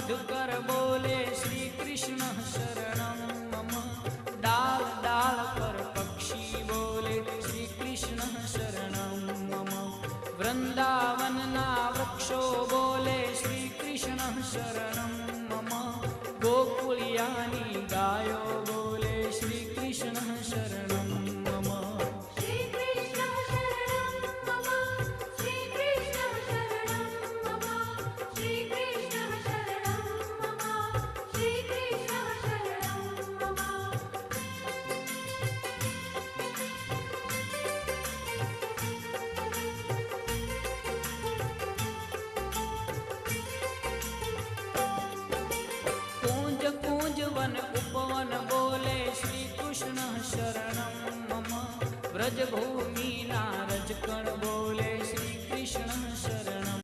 मधुकर बोले श्री कृष्ण शरणं मम। डाल डाल पर पक्षी बोले श्री कृष्ण शरणं मम। वृंदावन ना वृक्षो बोले श्री कृष्ण शरणं मम। गोकुलियानी गायो बोले श्री कृष्ण शरणं मम। श्री कृष्ण शरणं मम। श्री कृष्ण शरणं मम। श्री कृष्ण शरणं मम। श्री कृष्ण शरणं मम। कूंज कूंज वन उपवन बोले श्री कृष्ण शरणं मम। व्रज भूमि